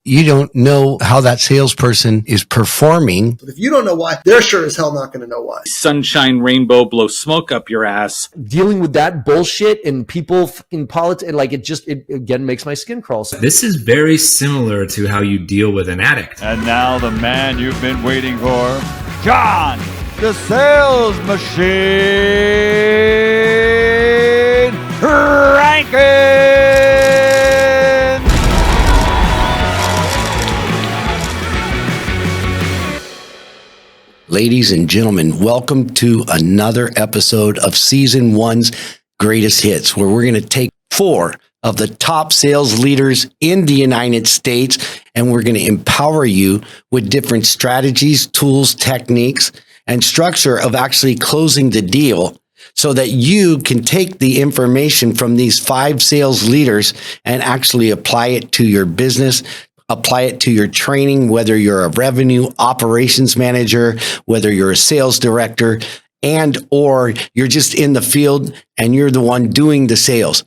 You don't know how that salesperson is performing. But if you don't know why, they're sure as hell not going to know why. Sunshine, rainbow, blow smoke up your ass. Dealing with that bullshit and people in politics, like it again makes my skin crawl. This is very similar to how you deal with an addict. And now the man you've been waiting for, John, the sales machine, Rankins. Ladies and gentlemen, welcome to another episode of Season 1's Greatest Hits, where we're going to take 4 of the top sales leaders in the United States, and we're going to empower you with different strategies, tools, techniques, and structure of actually closing the deal so that you can take the information from these 5 sales leaders and actually apply it to your business, apply it to your training, whether you're a revenue operations manager, whether you're a sales director, and or you're just in the field and you're the one doing the sales.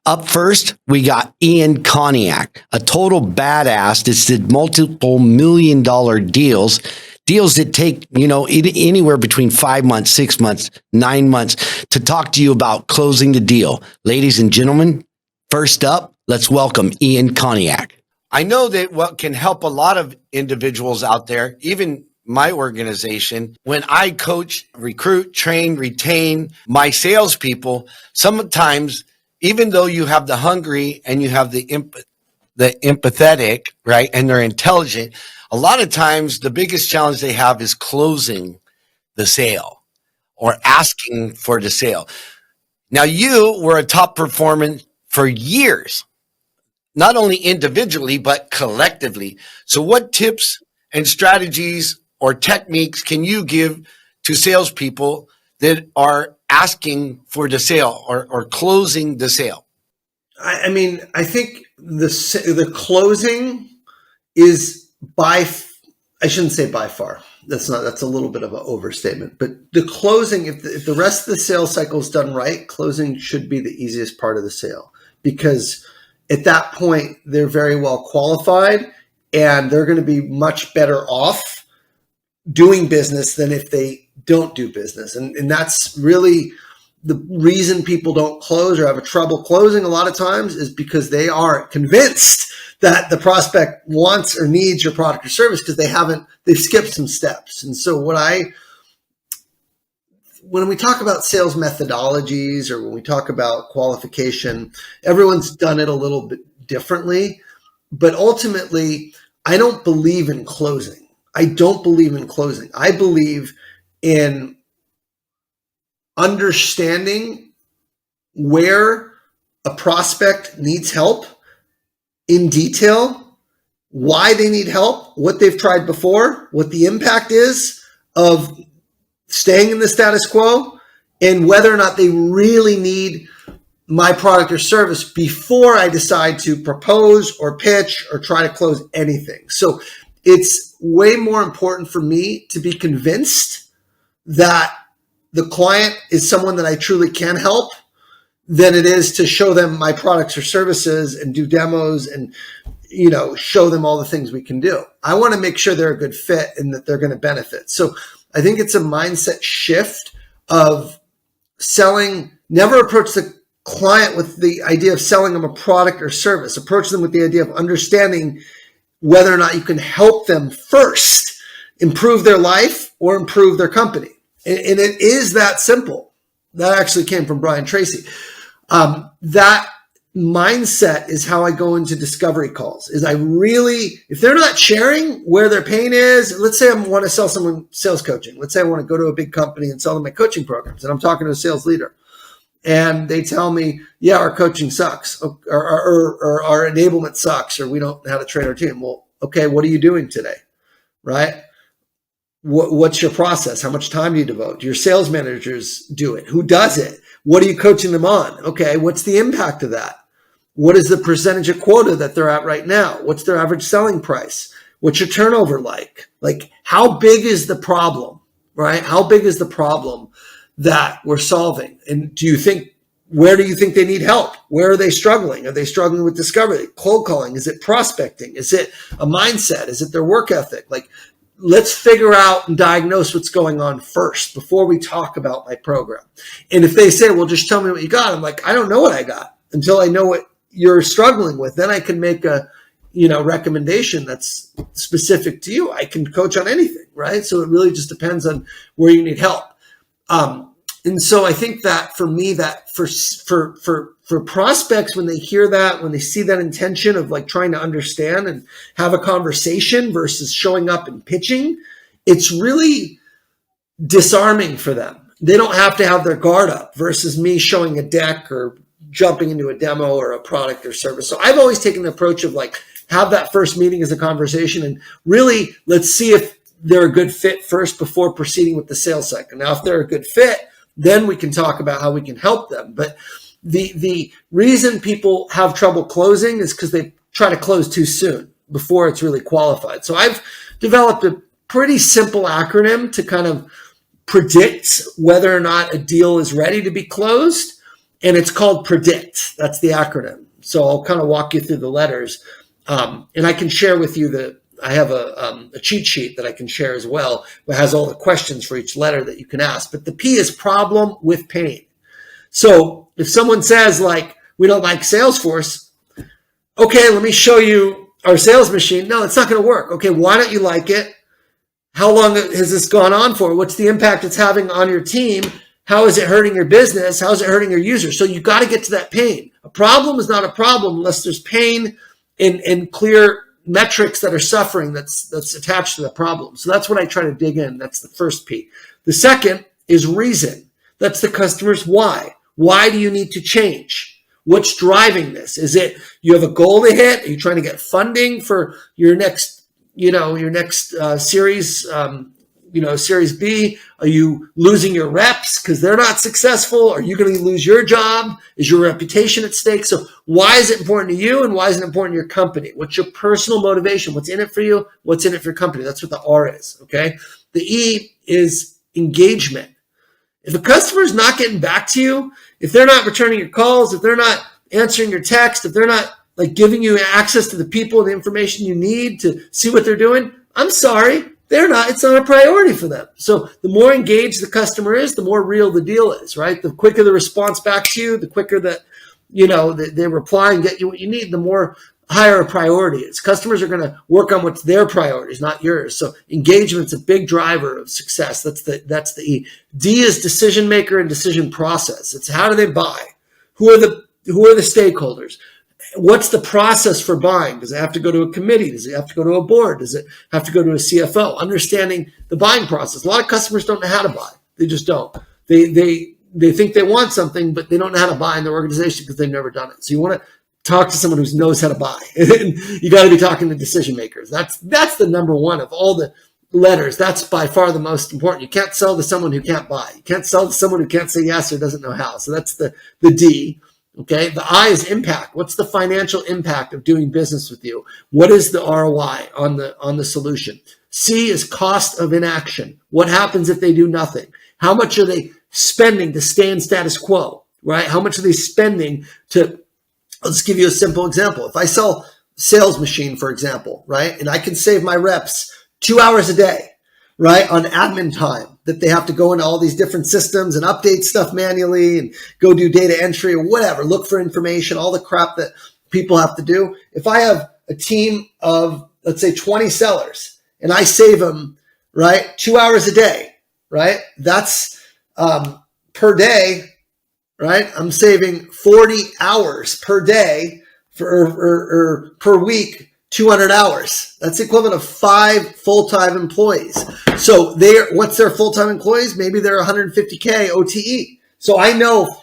Up first, we got Ian Koniak, a total badass that's did multiple $1 million deals that take, anywhere between 5 months, 6 months, 9 months to talk to you about closing the deal. Ladies and gentlemen, first up, let's welcome Ian Koniak. I know that what can help a lot of individuals out there, even my organization, when I coach, recruit, train, retain my salespeople, sometimes, even though you have the hungry and you have the empathetic, right, and they're intelligent, a lot of times the biggest challenge they have is closing the sale or asking for the sale. Now, you were a top performer for years, not only individually, but collectively. So what tips and strategies or techniques can you give to salespeople that are asking for the sale or closing the sale? I think the closing is I shouldn't say by far. That's a little bit of an overstatement, but the closing, if the rest of the sales cycle is done right, closing should be the easiest part of the sale, because at that point, they're very well qualified and they're going to be much better off doing business than if they don't do business. And that's really the reason people don't close or have a trouble closing a lot of times, is because they are convinced that the prospect wants or needs your product or service because they've skipped some steps. And so when we talk about sales methodologies or when we talk about qualification, everyone's done it a little bit differently. But ultimately, I don't believe in closing. I believe in understanding where a prospect needs help in detail, why they need help, what they've tried before, what the impact is of staying in the status quo, and whether or not they really need my product or service before I decide to propose or pitch or try to close anything. So it's way more important for me to be convinced that the client is someone that I truly can help than it is to show them my products or services and do demos and show them all the things we can do. I want to make sure they're a good fit and that they're going to benefit. So I think it's a mindset shift of selling. Never approach the client with the idea of selling them a product or service. Approach them with the idea of understanding whether or not you can help them first improve their life or improve their company. And it is that simple. That actually came from Brian Tracy. That mindset is how I go into discovery calls. If they're not sharing where their pain is, let's say I want to sell someone sales coaching. Let's say I want to go to a big company and sell them my coaching programs, and I'm talking to a sales leader, and they tell me, yeah, our coaching sucks, or our enablement sucks, or we don't know how to train our team. Well, okay, what are you doing today? Right? What's your process? How much time do you devote? Do your sales managers do it? Who does it? What are you coaching them on? Okay, what's the impact of that? What is the percentage of quota that they're at right now? What's their average selling price? What's your turnover like? Like, how big is the problem, right? How big is the problem that we're solving? And do you think Where do you think they need help? Where are they struggling? Are they struggling with discovery, cold calling? Is it prospecting? Is it a mindset? Is it their work ethic? Like, let's figure out and diagnose what's going on first before we talk about my program. And if they say, well, just tell me what you got, I'm like, I don't know what I got until I know what you're struggling with. Then I can make a, recommendation that's specific to you. I can coach on anything, right? So it really just depends on where you need help. And so I think that for me, that for prospects, when they hear that, when they see that intention of like trying to understand and have a conversation versus showing up and pitching, it's really disarming for them. They don't have to have their guard up versus me showing a deck or jumping into a demo or a product or service. So I've always taken the approach of like, have that first meeting as a conversation and really let's see if they're a good fit first before proceeding with the sales cycle. Now, if they're a good fit, then we can talk about how we can help them. But the reason people have trouble closing is because they try to close too soon before it's really qualified. So I've developed a pretty simple acronym to kind of predict whether or not a deal is ready to be closed. And it's called PREDICT. That's the acronym. So I'll kind of walk you through the letters. And I can share with you I have a cheat sheet that I can share as well that has all the questions for each letter that you can ask. But the P is problem with pain. So if someone says like, we don't like Salesforce, okay, let me show you our sales machine. No, it's not going to work. Okay, why don't you like it? How long has this gone on for? What's the impact it's having on your team? How is it hurting your business? How is it hurting your users? So you got to get to that pain. A problem is not a problem unless there's pain and clear metrics that are suffering that's attached to the problem. So that's what I try to dig in. That's the first P. The second is reason. That's the customer's why. Why do you need to change? What's driving this? Is it you have a goal to hit? Are you trying to get funding for your next, series, Series B? Are you losing your reps because they're not successful? Are you going to lose your job? Is your reputation at stake? So why is it important to you and why is it important to your company? What's your personal motivation? What's in it for you? What's in it for your company? That's what the R is, okay? The E is engagement. If a customer is not getting back to you, if they're not returning your calls, if they're not answering your text, if they're not like giving you access to the people and the information you need to see what they're doing, I'm sorry. It's not a priority for them. So the more engaged the customer is, the more real the deal is, right? The quicker the response back to you, the quicker that, they reply and get you what you need, the more higher a priority is. Customers are going to work on what's their priorities, not yours. So engagement's a big driver of success. That's the E. D is decision maker and decision process. It's how do they buy? Who are the stakeholders? What's the process for buying? Does it have to go to a committee? Does it have to go to a board? Does it have to go to a CFO? Understanding the buying process. A lot of customers don't know how to buy. They just don't. They think they want something, but they don't know how to buy in their organization because they've never done it. So you want to talk to someone who knows how to buy. You got to be talking to decision makers. That's the number one of all the letters. That's by far the most important. You can't sell to someone who can't buy. You can't sell to someone who can't say yes or doesn't know how. So that's the D. Okay. The I is impact. What's the financial impact of doing business with you? What is the ROI on the solution? C is cost of inaction. What happens if they do nothing? How much are they spending to stay in status quo, right? How much are they spending let's give you a simple example. If I sell sales machine, for example, right? And I can save my reps 2 hours a day, right? On admin time that they have to go into all these different systems and update stuff manually and go do data entry or whatever, look for information, all the crap that people have to do. If I have a team of, let's say 20 sellers and I save them, right? 2 hours a day, right? That's, per day, right? I'm saving 40 hours per day or per week, 200 hours. That's the equivalent of 5 full-time employees. So what's their full-time employees? Maybe they're 150K OTE. So I know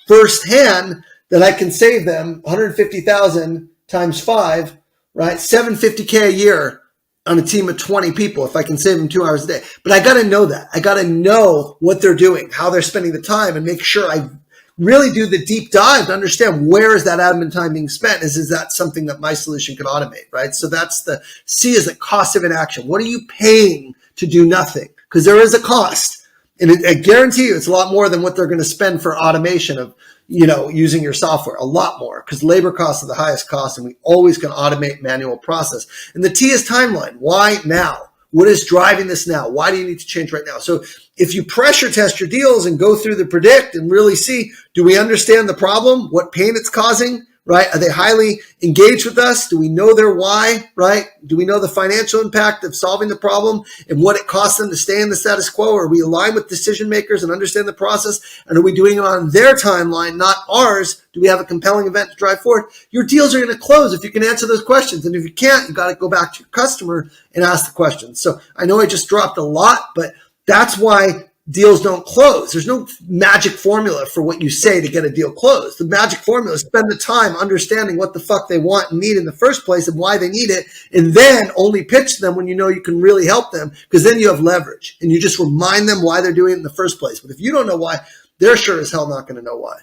firsthand that I can save them 150,000 times 5, right? 750K a year on a team of 20 people if I can save them 2 hours a day. But I got to know that. I got to know what they're doing, how they're spending the time, and make sure I really do the deep dive to understand where is that admin time being spent. Is that something that my solution could automate, right? So that's the C is the cost of inaction. What are you paying to do nothing? Because there is a cost. And I guarantee you it's a lot more than what they're going to spend for automation of, using your software, a lot more, because labor costs are the highest cost, and we always can automate manual process. And the T is timeline. Why now? What is driving this now? Why do you need to change right now? So if you pressure test your deals and go through the predict and really see, do we understand the problem? What pain it's causing, right? Are they highly engaged with us? Do we know their why, right? Do we know the financial impact of solving the problem and what it costs them to stay in the status quo? Are we aligned with decision makers and understand the process? And are we doing it on their timeline, not ours? Do we have a compelling event to drive forward? Your deals are going to close if you can answer those questions. And if you can't, you got to go back to your customer and ask the questions. So I know I just dropped a lot, but that's why deals don't close. There's no magic formula for what you say to get a deal closed. The magic formula is spend the time understanding what the fuck they want and need in the first place and why they need it, and then only pitch them when you know you can really help them, because then you have leverage and you just remind them why they're doing it in the first place. But if you don't know why, they're sure as hell not going to know why.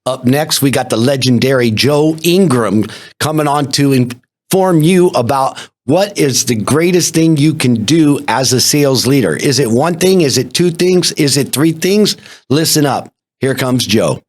Up next, we got the legendary Joe Ingram coming on to inform you about what is the greatest thing you can do as a sales leader. Is it one thing? Is it two things? Is it three things? Listen up. Here comes Joe.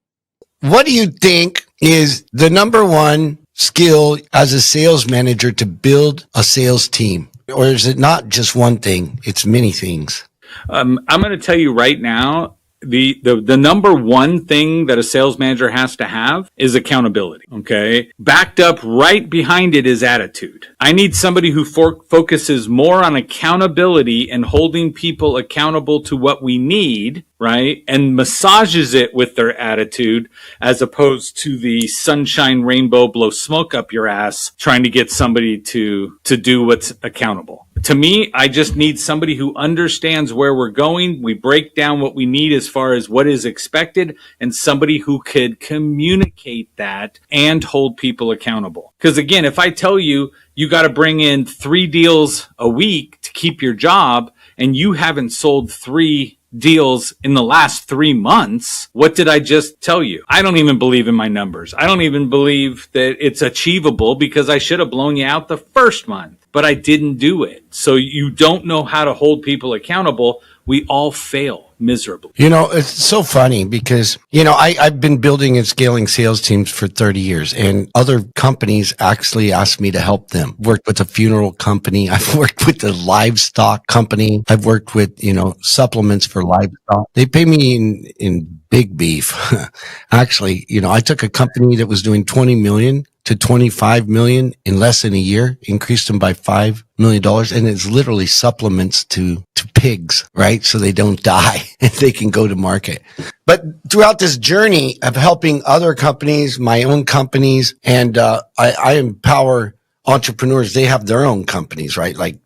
What do you think is the number one skill as a sales manager to build a sales team? Or is it not just one thing? It's many things. I'm going to tell you right now, the number one thing that a sales manager has to have is accountability. Okay. Backed up right behind it is attitude. I need somebody who focuses more on accountability and holding people accountable to what we need, right? And massages it with their attitude, as opposed to the sunshine, rainbow, blow smoke up your ass, trying to get somebody to do what's accountable. To me, I just need somebody who understands where we're going. We break down what we need as far as what is expected, and somebody who could communicate that and hold people accountable. Because again, if I tell you, you got to bring in 3 deals a week to keep your job, and you haven't sold 3 deals in the last 3 months, what did I just tell you? I don't even believe in my numbers. I don't even believe that it's achievable, because I should have blown you out the first month, but I didn't do it. So you don't know how to hold people accountable. We all fail miserably. It's so funny because, I've been building and scaling sales teams for 30 years, and other companies actually asked me to help them. Worked with a funeral company. I've worked with a livestock company. I've worked with, supplements for livestock. They pay me in big beef. Actually, I took a company that was doing 20 million to 25 million in less than a year, increased them by $5 million. And it's literally supplements to pigs, right? So they don't die and they can go to market. But throughout this journey of helping other companies, my own companies, and I empower entrepreneurs. They have their own companies, right? Like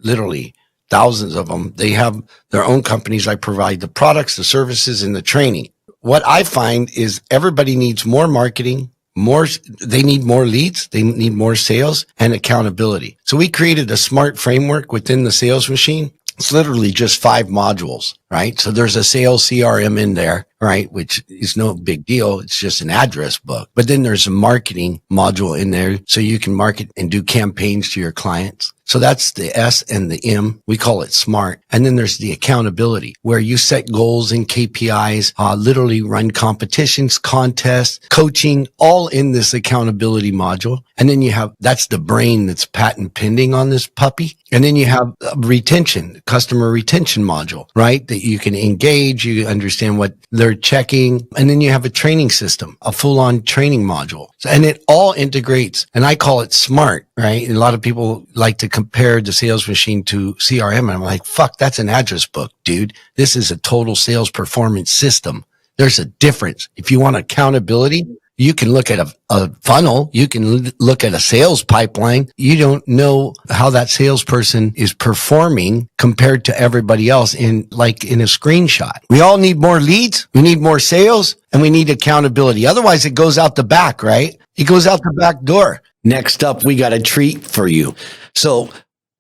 literally thousands of them. They have their own companies. I provide the products, the services, and the training. What I find is everybody needs more marketing, they need more leads, they need more sales and accountability. So we created a smart framework within the sales machine. It's literally just 5 modules, right? So there's a sales CRM in there, right? Which is no big deal. It's just an address book. But then there's a marketing module in there so you can market and do campaigns to your clients. So that's the S and the M. We call it SMART. And then there's the accountability, where you set goals and KPIs, literally run competitions, contests, coaching, all in this accountability module. And then that's the brain that's patent pending on this puppy. And then you have retention, customer retention module, right? That you can engage, you understand what they're checking. And then you have a training system, a full-on training module. And it all integrates, and I call it SMART, right? And a lot of people like to compare the sales machine to CRM. And I'm like, fuck, that's an address book, dude. This is a total sales performance system. There's a difference. If you want accountability, you can look at a funnel. You can look at a sales pipeline. You don't know how that salesperson is performing compared to everybody else in a screenshot. We all need more leads. We need more sales, and we need accountability. Otherwise, it goes out the back, right? It goes out the back door. Next up, we got a treat for you. So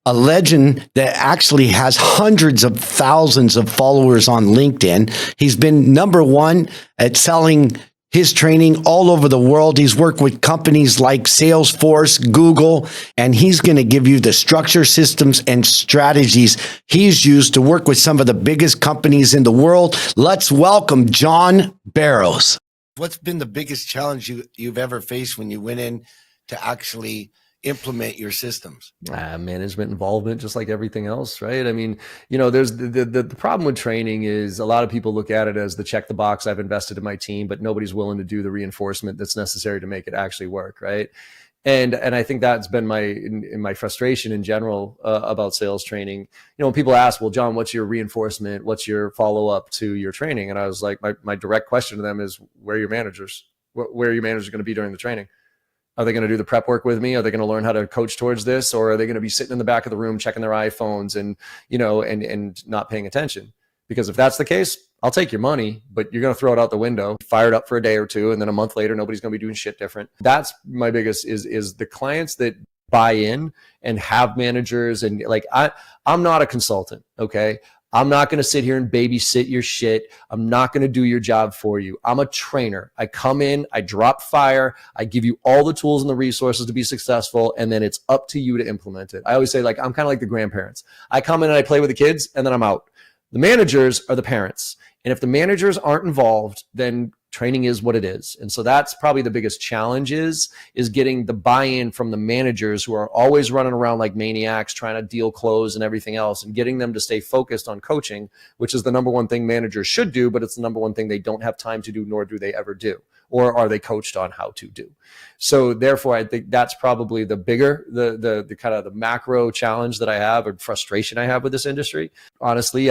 a legend that actually has hundreds of thousands of followers on LinkedIn. He's been number 1 at selling his training all over the world. He's worked with companies like Salesforce, Google, and he's going to give you the structure, systems, and strategies he's used to work with some of the biggest companies in the world. Let's welcome John Barrows. What's been the biggest challenge you've ever faced when you went in to actually implement your systems? Management involvement, just like everything else, right? I mean, there's the problem with training is a lot of people look at it as the check the box, I've invested in my team, but nobody's willing to do the reinforcement that's necessary to make it actually work, right? And I think that's been my frustration in general about sales training. When people ask, well, John, what's your reinforcement? What's your follow up to your training? And I was like, my direct question to them is, where are your managers? Where are your managers going to be during the training? Are they going to do the prep work with me? Are they going to learn how to coach towards this? Or are they going to be sitting in the back of the room checking their iPhones and, and not paying attention? Because if that's the case, I'll take your money, but you're going to throw it out the window, fire it up for a day or two. And then a month later, nobody's going to be doing shit different. That's my biggest is the clients that buy in and have managers. And like, I'm not a consultant. Okay. I'm not going to sit here and babysit your shit. I'm not going to do your job for you. I'm a trainer. I come in, I drop fire, I give you all the tools and the resources to be successful, and then it's up to you to implement it. I always say, like, I'm kind of like the grandparents. I come in and I play with the kids, and then I'm out. The managers are the parents. And if the managers aren't involved, then training is what it is. And so that's probably the biggest challenge is getting the buy-in from the managers who are always running around like maniacs, trying to deal close and everything else, and getting them to stay focused on coaching, which is the number one thing managers should do, but it's the number one thing they don't have time to do, nor do they ever do, or are they coached on how to do. So therefore, I think that's probably the bigger, the kind of the macro challenge that I have, or frustration I have with this industry. Honestly,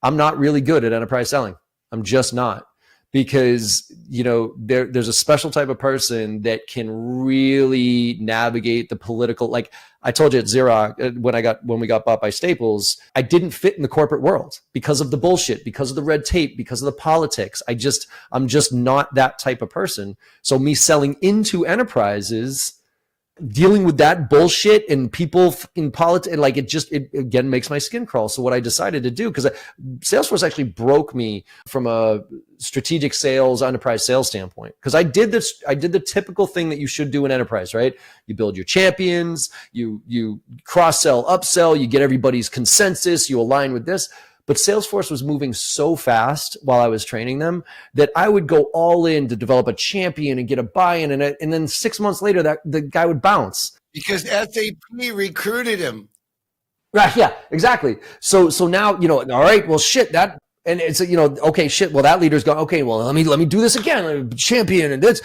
I'm not really good at enterprise selling. I'm just not. Because, there's a special type of person that can really navigate the political, like I told you at Xerox, when we got bought by Staples, I didn't fit in the corporate world because of the bullshit, because of the red tape, because of the politics. I'm just not that type of person. So me selling into enterprises, dealing with that bullshit and people in politics, like it again makes my skin crawl. So what I decided to do, because Salesforce actually broke me from a strategic sales, enterprise sales standpoint, because I did the typical thing that you should do in enterprise, right? You build your champions, you cross-sell, upsell, you get everybody's consensus, you align with this. But Salesforce was moving so fast while I was training them that I would go all in to develop a champion and get a buy-in, and then 6 months later, that the guy would bounce. Because SAP recruited him. Right? Yeah, exactly. So now all right. Well, shit. And it's okay, shit. Well, that leader's gone. Okay, well, let me do this again. Champion and this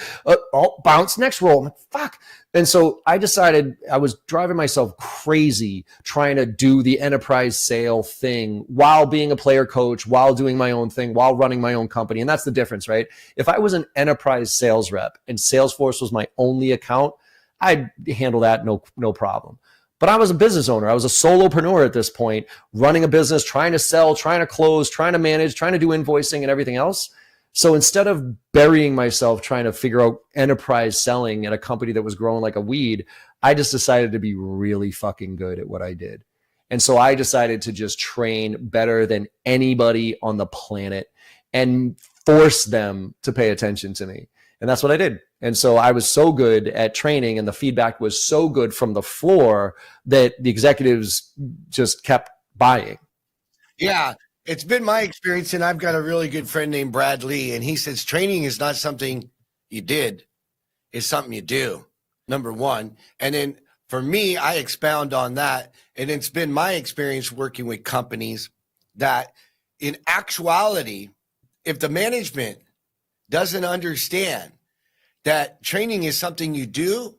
bounce next roll. I'm like, fuck. And so I decided I was driving myself crazy trying to do the enterprise sale thing while being a player coach, while doing my own thing, while running my own company. And that's the difference, right? If I was an enterprise sales rep and Salesforce was my only account, I'd handle that no problem. But I was a business owner. I was a solopreneur at this point, running a business, trying to sell, trying to close, trying to manage, trying to do invoicing and everything else. So instead of burying myself trying to figure out enterprise selling at a company that was growing like a weed, I just decided to be really fucking good at what I did. And so I decided to just train better than anybody on the planet and force them to pay attention to me. And that's what I did. And so I was so good at training and the feedback was so good from the floor that the executives just kept buying. Yeah, it's been my experience. And I've got a really good friend named Brad Lee. And he says training is not something you did. It's something you do, number one. And then for me, I expound on that. And it's been my experience working with companies that in actuality, if the management doesn't understand that training is something you do,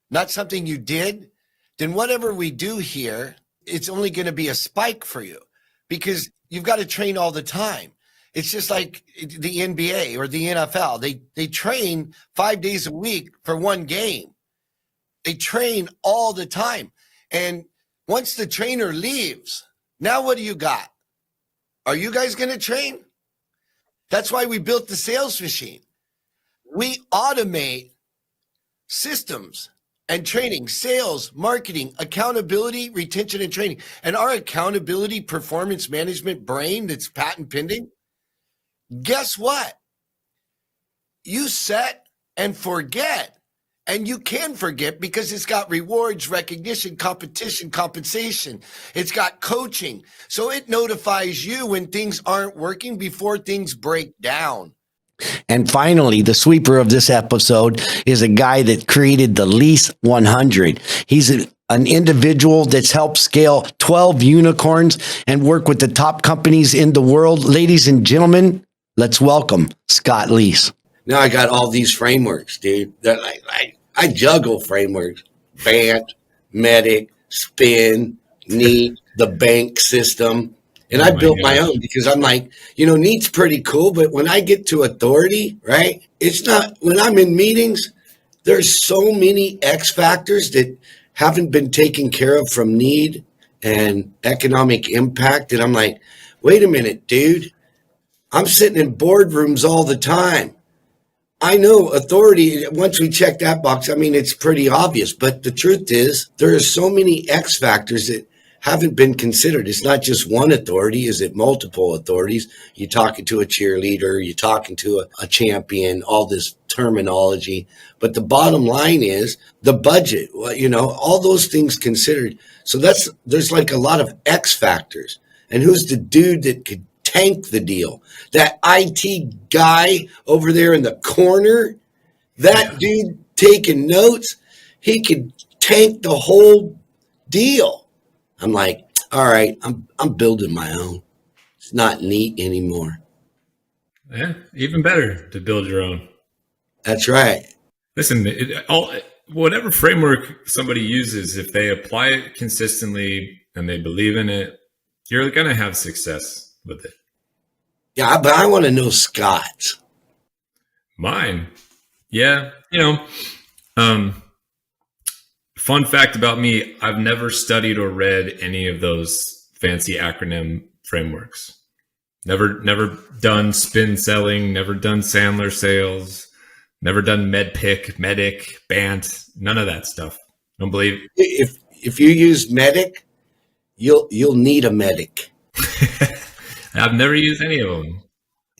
not something you did, then whatever we do here, it's only going to be a spike for you because you've got to train all the time. It's just like the NBA or the NFL. They train 5 days a week for one game. They train all the time. And once the trainer leaves, now what do you got? Are you guys going to train? That's why we built the sales machine. We automate systems and training, sales, marketing, accountability, retention, and training. And our accountability performance management brain that's patent pending, guess what? You set and forget. And you can forget because it's got rewards, recognition, competition, compensation. It's got coaching. So it notifies you when things aren't working before things break down. And finally, the sweeper of this episode is a guy that created the Lease 100. He's an individual that's helped scale 12 unicorns and work with the top companies in the world. Ladies and gentlemen, let's welcome Scott Leese. Now I got all these frameworks, dude. That I juggle frameworks. BANT, MEDIC, SPIN, NEAT, the bank system. And I built my own because I'm like, NEAT's pretty cool, but when I get to authority, right? It's not, when I'm in meetings, there's so many X factors that haven't been taken care of from need and economic impact. And I'm like, wait a minute, dude. I'm sitting in boardrooms all the time. I know authority, once we check that box, I mean, it's pretty obvious. But the truth is, there are so many X factors that haven't been considered. It's not just one authority. Is it multiple authorities? You're talking to a cheerleader, you're talking to a champion, all this terminology. But the bottom line is the budget, all those things considered. So there's like a lot of X factors. And who's the dude that could tank the deal? That IT guy over there in the corner, that dude taking notes, he could tank the whole deal. I'm like, all right, I'm building my own. It's not NEAT anymore. Yeah, even better to build your own. That's right. Listen, whatever framework somebody uses, if they apply it consistently and they believe in it, you're going to have success with it. Yeah, but I want to know Scott's. Mine. Yeah. Fun fact about me, I've never studied or read any of those fancy acronym frameworks. Never done spin selling, never done Sandler sales, never done MEDPIC, MEDIC, BANT, none of that stuff. Don't believe. If you use MEDIC, you'll need a medic. I've never used any of them.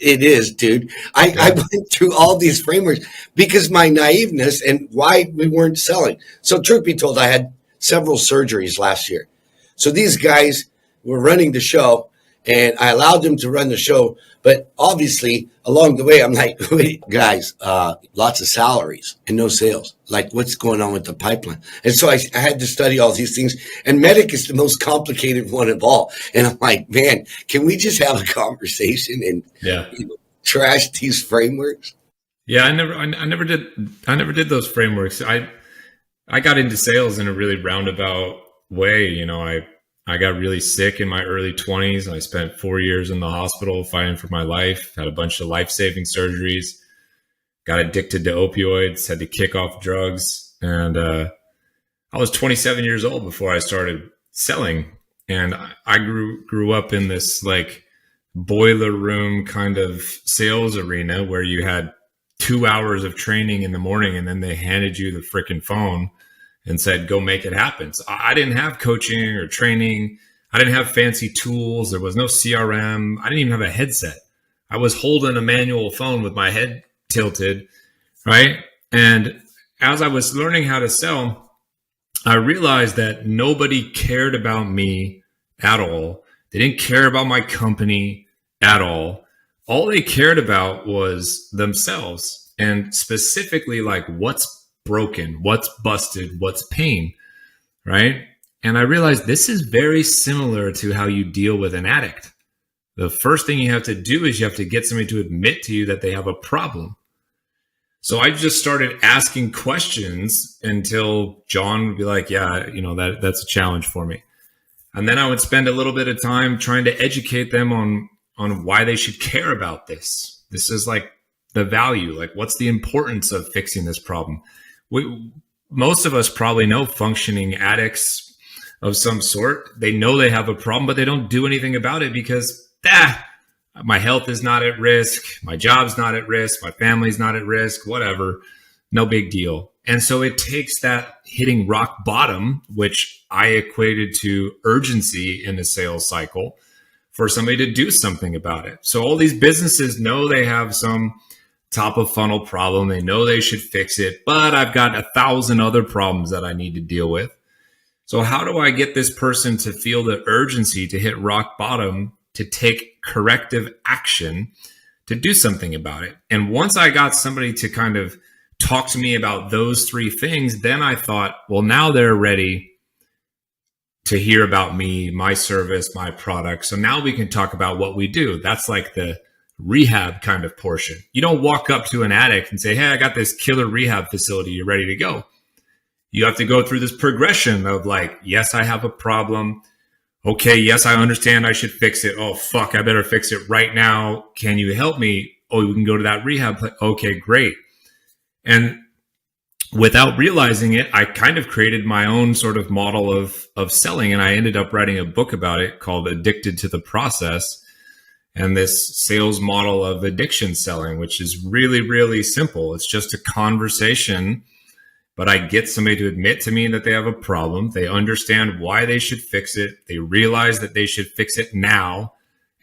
It is, dude. I went through all these frameworks because my naiveness and why we weren't selling. So truth be told, I had several surgeries last year. So these guys were running the show and I allowed them to run the show. But obviously along the way, I'm like, wait, guys, lots of salaries and no sales. Like what's going on with the pipeline? And so I had to study all these things. And MEDIC is the most complicated one of all. And I'm like, man, can we just have a conversation and trash these frameworks? Yeah, I never did those frameworks. I got into sales in a really roundabout way. I got really sick in my early 20s and I spent 4 years in the hospital fighting for my life, had a bunch of life-saving surgeries, got addicted to opioids, had to kick off drugs. And I was 27 years old before I started selling. And I grew up in this like boiler room kind of sales arena where you had 2 hours of training in the morning and then they handed you the freaking phone and said, go make it happen. So I didn't have coaching or training. I didn't have fancy tools. There was no CRM. I didn't even have a headset. I was holding a manual phone with my head tilted, right? And as I was learning how to sell, I realized that nobody cared about me at all. They didn't care about my company at all. All they cared about was themselves and specifically like what's broken, what's busted, what's pain, right? And I realized this is very similar to how you deal with an addict. The first thing you have to do is you have to get somebody to admit to you that they have a problem. So I just started asking questions until John would be like, yeah, that's a challenge for me. And then I would spend a little bit of time trying to educate them on why they should care about this. This is like the value, like what's the importance of fixing this problem? Most of us probably know functioning addicts of some sort. They know they have a problem, but they don't do anything about it because my health is not at risk. My job's not at risk. My family's not at risk, whatever. No big deal. And so it takes that hitting rock bottom, which I equated to urgency in a sales cycle, for somebody to do something about it. So all these businesses know they have some top of funnel problem. They know they should fix it, but I've got 1,000 other problems that I need to deal with. So how do I get this person to feel the urgency to hit rock bottom, to take corrective action, to do something about it. And once I got somebody to kind of talk to me about those three things, then I thought, well, now they're ready to hear about me, my service, my product. So now we can talk about what we do. That's like the rehab kind of portion. You don't walk up to an addict and say, hey, I got this killer rehab facility. You're ready to go. You have to go through this progression of like, yes, I have a problem. Okay, yes, I understand I should fix it. Oh, fuck, I better fix it right now. Can you help me? Oh, we can go to that rehab. Okay, great. And without realizing it, I kind of created my own sort of model of selling. And I ended up writing a book about it called Addicted to the Process. And this sales model of addiction selling, which is really, really simple. It's just a conversation, but I get somebody to admit to me that they have a problem. They understand why they should fix it. They realize that they should fix it now.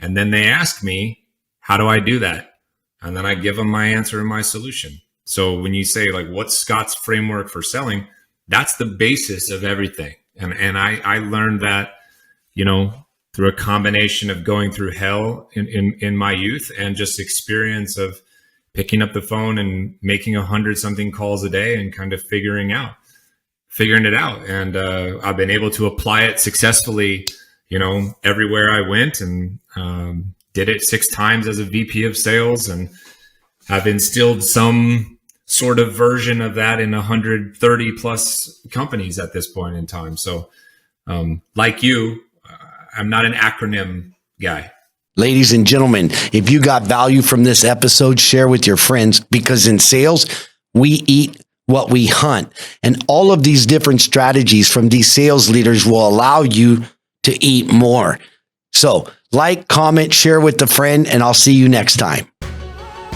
And then they ask me, how do I do that? And then I give them my answer and my solution. So when you say like, what's Scott's framework for selling? That's the basis of everything. And I learned that, you know, through a combination of going through hell in my youth and just experience of picking up the phone and making 100-something calls a day and kind of figuring it out. And I've been able to apply it successfully, you know, everywhere I went, and did it 6 times as a VP of sales, and have instilled some sort of version of that in 130 plus companies at this point in time. So like you, I'm not an acronym guy. Ladies and gentlemen, if you got value from this episode, share with your friends, because in sales, we eat what we hunt. And all of these different strategies from these sales leaders will allow you to eat more. So like, comment, share with a friend, and I'll see you next time.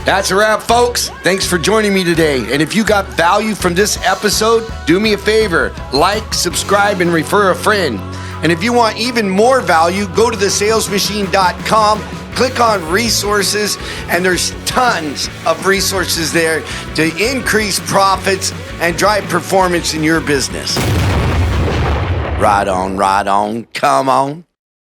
That's a wrap, folks. Thanks for joining me today. And if you got value from this episode, do me a favor, like, subscribe, and refer a friend. And if you want even more value, go to thesalesmachine.com, click on resources, and there's tons of resources there to increase profits and drive performance in your business. Right on, come on.